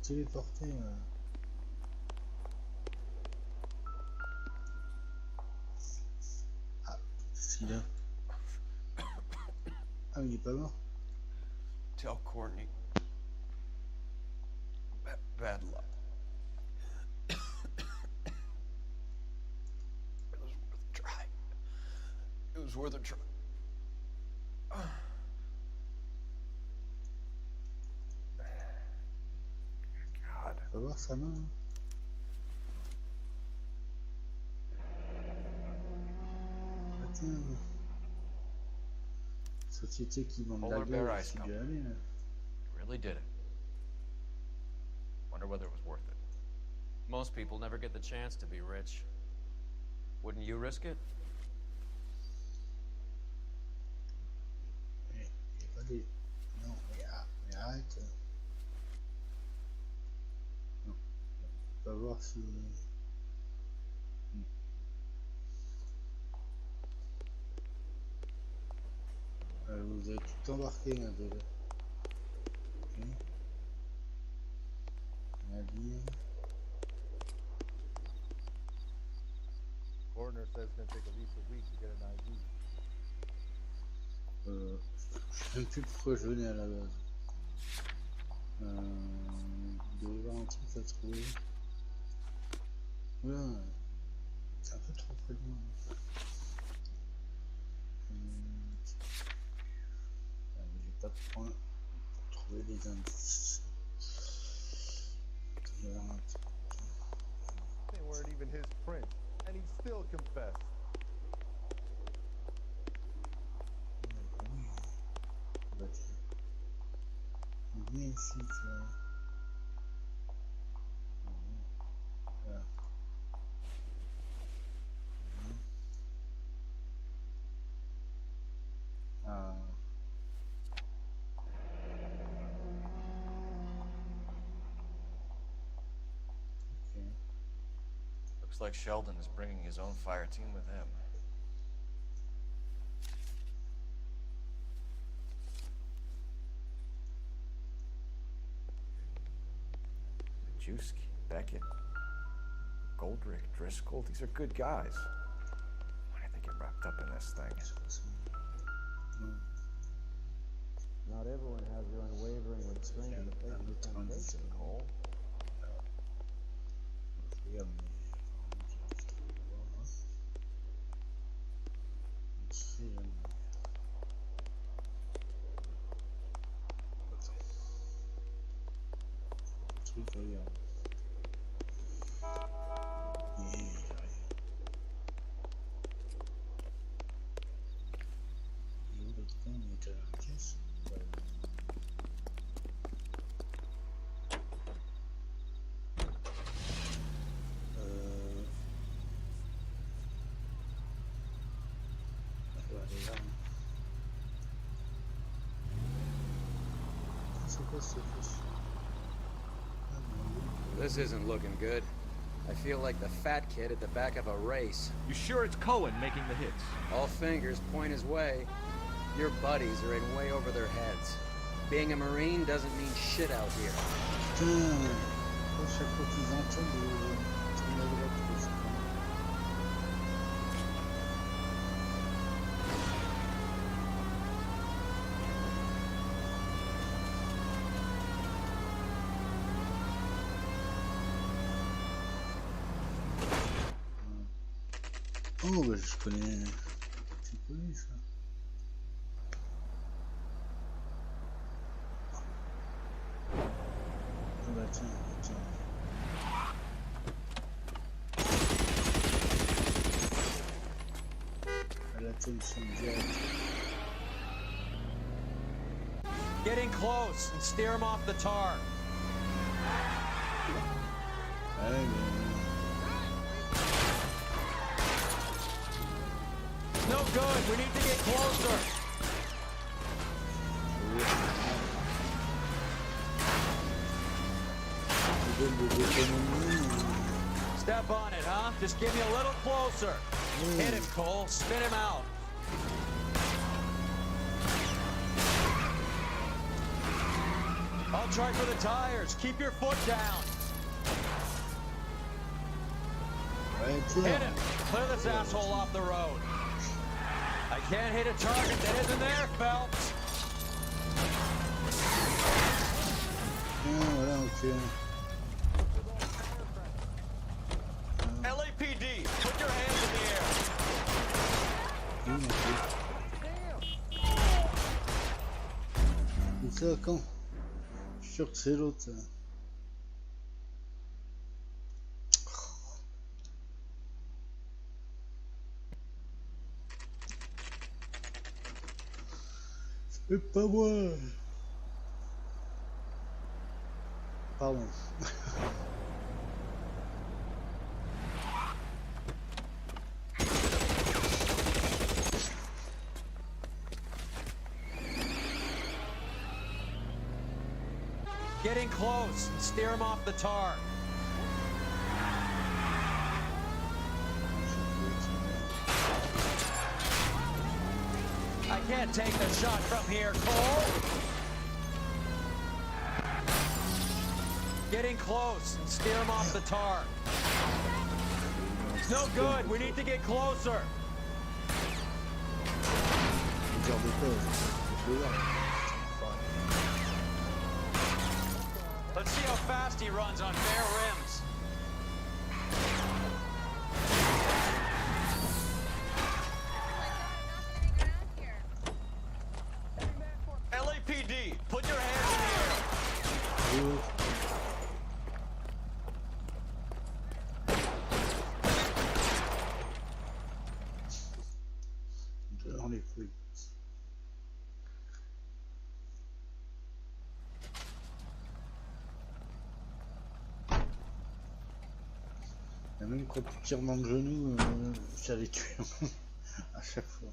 Téléporter. Ah, c'est là. Ah, il est pas mort. Tell Courtney. Bad luck. It was worth a try. It was worth a try. God. On va voir sa main. Attends. Société qui vend de la gueule, je suis déjà allé là. Really did it. Wonder whether it was worth it. Most people never get the chance to be rich. Wouldn't you risk it? Il n'y a pas des... Non, mais arrête. Non. On va voir si... vous avez tout embarqué là déjà. Ok. Navire. Coroner says it's gonna take at least a week to get an ID. Je sais même plus pourquoi je venais à la base. Il doit y avoir un truc à trouver. Oula, c'est un peu trop près de moi. J'ai pas de point pour trouver des indices. Il y a un truc. They weren't even his print, and he still confessed. Viens ici, toi. Voilà. Ah. Okay. Looks like Sheldon is bringing his own fire team with him. Majewski, Beckett, Goldrick, Driscoll, these are good guys. Why did they get wrapped up in this thing? Not everyone has their unwavering restraint in the face of temptation, Cole. This isn't looking good. I feel like the fat kid at the back of a race. You sure it's Cohen making the hits? All fingers point his way. Your buddies are in way over their heads. Being a Marine doesn't mean shit out here. Oh, bah, je connais. C'est connu ça. Ah bah tiens, tiens. À la télévision direct. Getting close and steer him off the tar. Ouais, mais... No good. We need to get closer. Step on it, huh? Just give me a little closer. Hit him, Cole. Spin him out. I'll try for the tires. Keep your foot down. Hit him. Clear this asshole off the road. I can't hit a target that isn't there, Phelps. Voilà, ok. LAPD, put your hands in the air. C'est ça quand? Je suis sûr que c'est l'autre. C'est pas moi. Pardon. Getting close. Steer him off the tar. I can't take the shot from here, Cole. Getting close and steer him off the tar. It's no good. We need to get closer. Let's see how fast he runs on bare rims. LAPD, put your hands in the air. Dans les couilles. Et même quand tu tires dans le genou, ça les tue à chaque fois.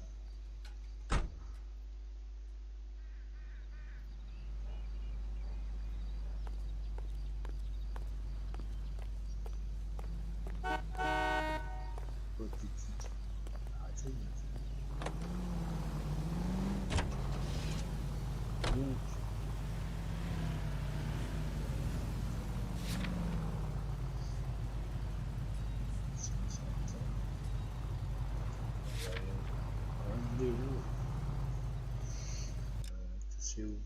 C'est où?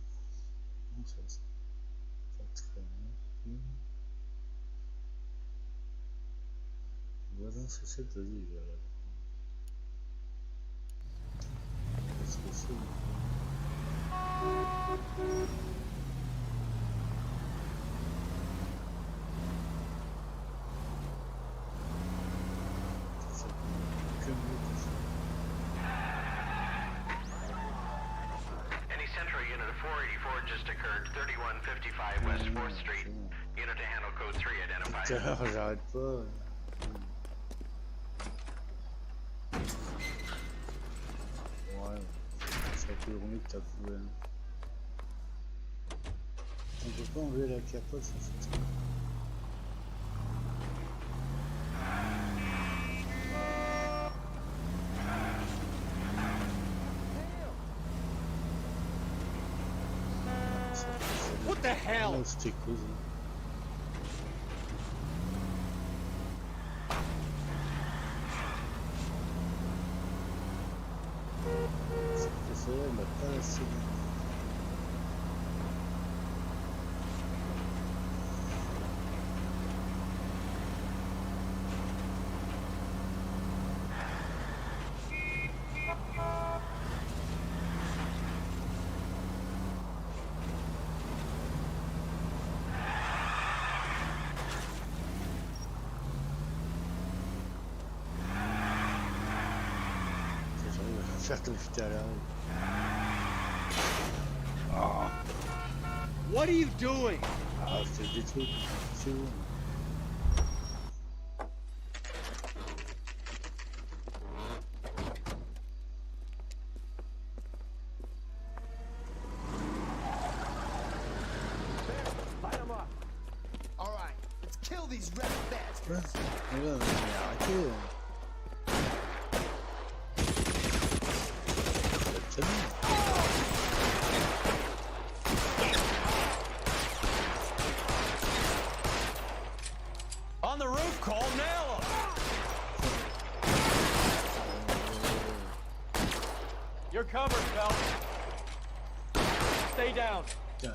Non, ça voisin, c'est cette, vas-y, je vais la prendre. Qu'est-ce que c'est? Any Central unit of 484 just occurred, 3155 West 4th Street. Unit to handle code 3 identified. Putain, j'arrête pas. Ouais, Ça peut rouler que t'as trouvé. On peut pas enlever la capote, ça c'est ça. What the hell? Oh, c'était cool. C'est vrai, elle m'a pas assez bien. Faire comme j'étais à l'arrêt. Ah. What are you doing? Ah, c'est des trucs. C'est bon. Light 'em up. All right, let's kill these red bastards. Mais là, arrêtez. On the roof, Cole, nail him! You're covered, Phelps. Stay down. Putain,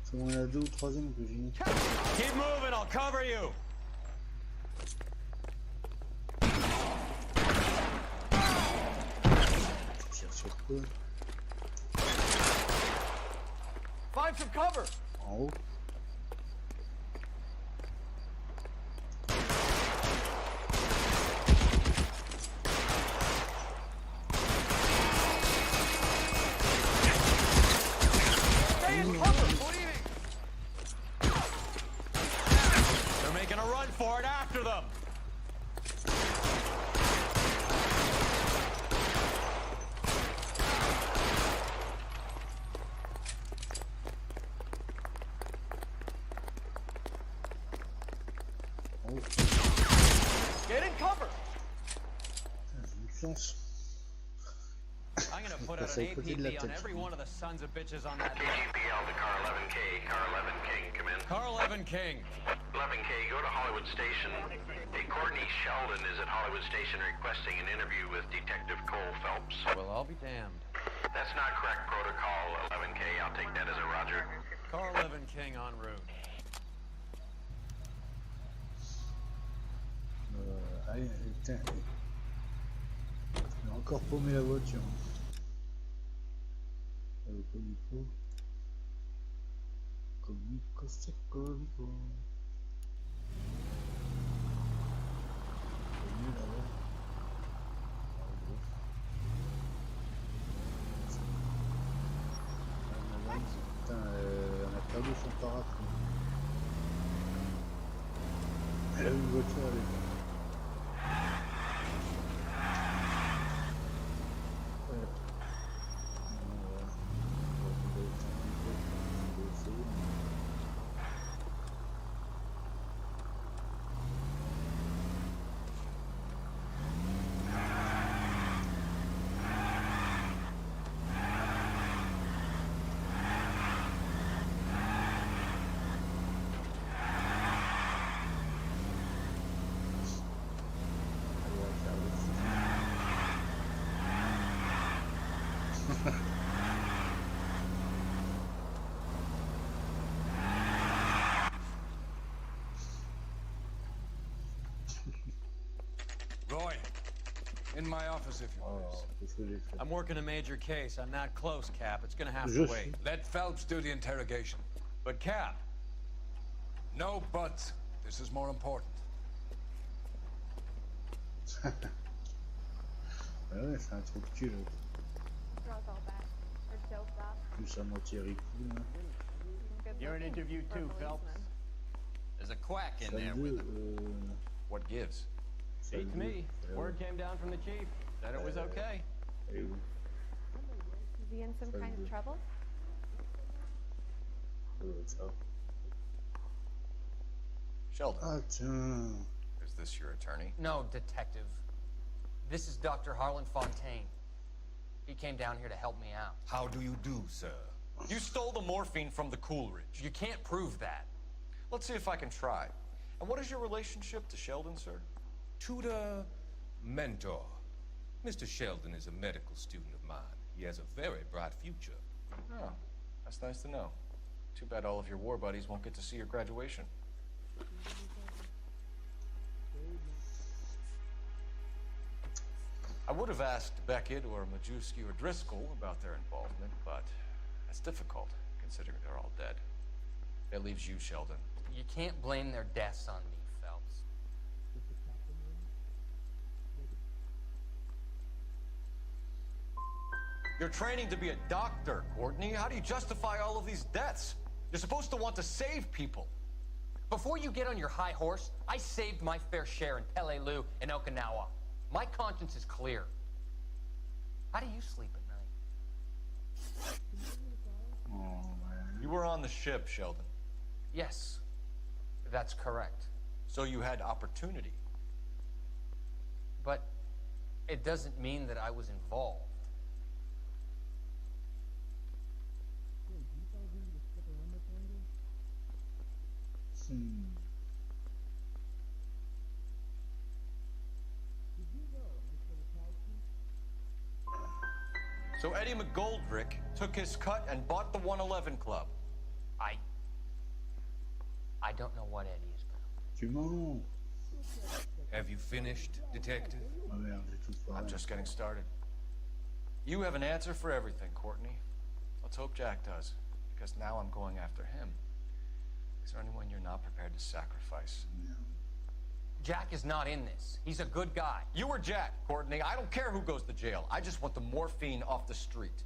c'est mon ado ou troisième que j'ai mis. Keep moving, I'll cover you! Tire sur quoi? Find some cover. En haut. They're making a run for it after them! Get in cover. I'm gonna put out an APB on every one of the sons of bitches on that list. KGPL to car 11K. Car 11 King, come in. Car 11 King. 11K, go to Hollywood Station. Hey, Courtney Sheldon is at Hollywood Station requesting an interview with Detective Cole Phelps. Well, I'll be damned. That's not correct protocol, 11K. I'll take that as a roger. Car 11 King en route. Allez, putain. J'ai encore paumé la voiture. Comme il faut. Comme il faut, c'est comme il faut. C'est mieux là-bas. Putain, on a perdu son parapluie. Elle a eu une voiture avec elle. Roy, in my office if you please. I'm working a major case. I'm not close, Cap. It's gonna have to wait. Let Phelps do the interrogation. But Cap. No buts. This is more important. Ouais, c'est un trou de cul l'autre. Plus à moitié ripou. You're an interview too, Phelps. There's a quack in there with him. What gives? Beats me. Word came down from the chief. Said it was okay. he in some kind of trouble? Sheldon. Ah, tiens. Is this your attorney? No, detective. This is Dr. Harlan Fontaine. He came down here to help me out. How do you do, sir? You stole the morphine from the Coolidge. You can't prove that. Let's see if I can try. And what is your relationship to Sheldon, sir? Tutor, mentor. Mr. Sheldon is a medical student of mine. He has a very bright future. Oh, that's nice to know. Too bad all of your war buddies won't get to see your graduation. I would have asked Beckett or Majewski or Driscoll about their involvement, but that's difficult, considering they're all dead. That leaves you, Sheldon. You can't blame their deaths on me, Phelps. You're training to be a doctor, Courtney. How do you justify all of these deaths? You're supposed to want to save people. Before you get on your high horse, I saved my fair share in Peleliu and Okinawa. My conscience is clear. How do you sleep at night? You were on the ship, Sheldon. Yes, that's correct. So you had opportunity. But it doesn't mean that I was involved. So Eddie McGoldrick took his cut and bought the 111 Club. I don't know what Eddie is about. Have you finished, detective? I'm just getting started. You have an answer for everything, Courtney. Let's hope Jack does, because now I'm going after him. Is there anyone you're not prepared to sacrifice? Jack is not in this. He's a good guy. You were Jack, Courtney. I don't care who goes to jail. I just want the morphine off the street.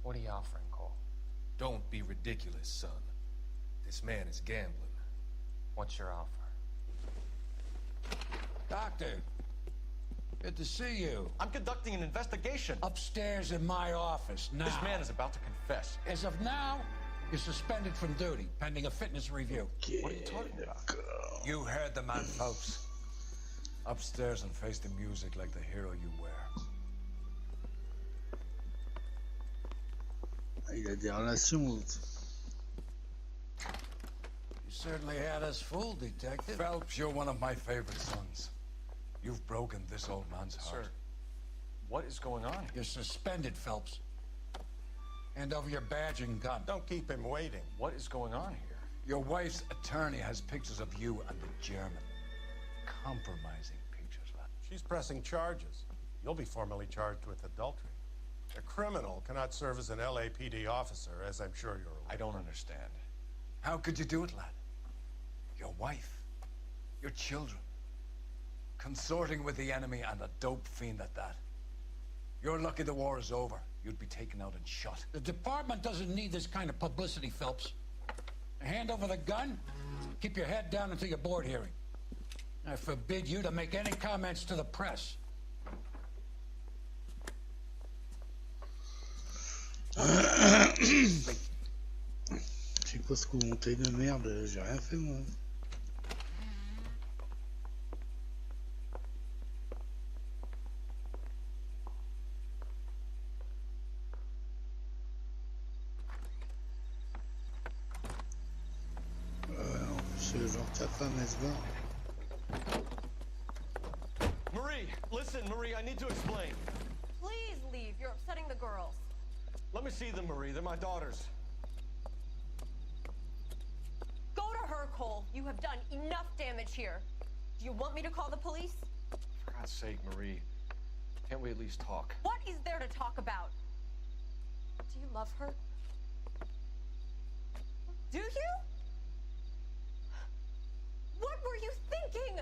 What are you offering, Cole? Don't be ridiculous, son. This man is gambling. What's your offer? Doctor, good to see you. I'm conducting an investigation. Upstairs in my office now. This man is about to confess. As of now, you're suspended from duty, pending a fitness review. What are you talking about? You heard the man, folks. Upstairs and face the music like the hero you were. Il a des relations. You certainly had us fooled, Detective. Phelps, you're one of my favorite sons. You've broken this old man's heart. Sir, what is going on? You're suspended, Phelps. Hand over your badge and gun. Don't keep him waiting. What is going on here? Your wife's attorney has pictures of you and the German. Compromising pictures, lad. She's pressing charges. You'll be formally charged with adultery. A criminal cannot serve as an LAPD officer, as I'm sure you're aware. I don't understand. How could you do it, lad? Your wife, your children, consorting with the enemy and a dope fiend at that. You're lucky the war is over. You'd be taken out and shot. The department doesn't need this kind of publicity, Phelps. Hand over the gun, keep your head down until your board hearing. I forbid you to make any comments to the press. C'est quoi ce commentaire de merde? J'ai rien fait moi. C'est genre ta femme elle se bat. Marie, listen, Marie, I need to explain. Please leave. You're upsetting the girls. Let me see them, Marie. They're my daughters. Go to her, Cole. You have done enough damage here. Do you want me to call the police? For God's sake, Marie. Can't we at least talk? What is there to talk about? Do you love her? Do you? What were you thinking?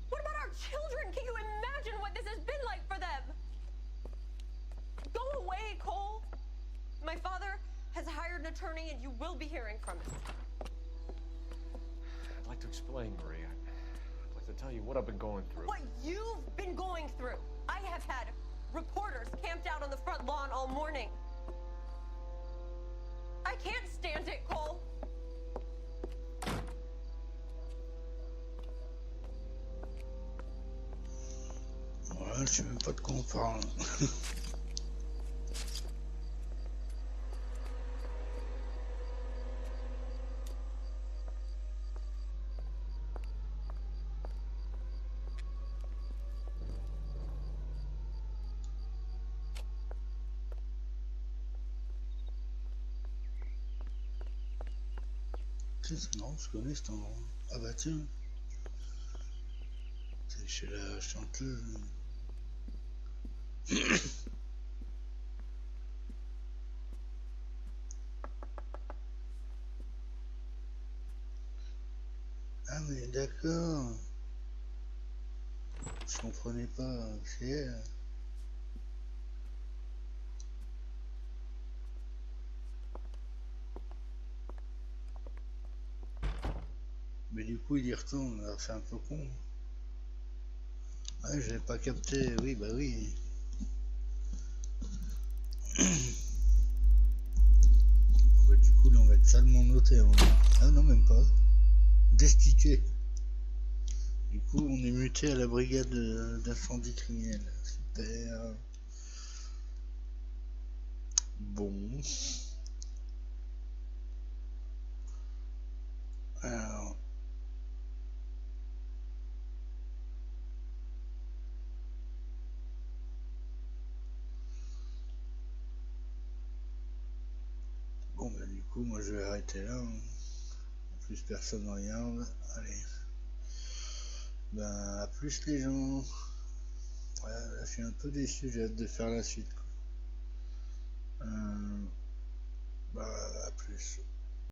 What about our children? Can you imagine what this has been like for them? Go away, Cole. My father has hired an attorney and you will be hearing from him. I'd like to explain, Marie. I'd like to tell you what I've been going through. What you've been going through. I have had reporters camped out on the front lawn all morning. I can't stand it, Cole. Ouais, je sais même pas de quoi on parle. C'est marrant, je connais cet endroit. Ah bah tiens, c'est chez la chanteuse. Ah mais d'accord, je comprenais pas, c'est elle. Mais du coup il y retourne, alors c'est un peu con. Ouais, j'avais pas capté, oui bah oui. Bon, bah, du coup là on va être salement noté. Ah non même pas. Destitué. Du coup on est muté à la brigade d'incendie criminel. Super. Bon. Alors. Bon bah du coup moi je vais arrêter là. En plus personne ne regarde. Allez. Ben à plus les gens. Ouais, là, je suis un peu déçu, j'ai hâte de faire la suite. Bah à plus.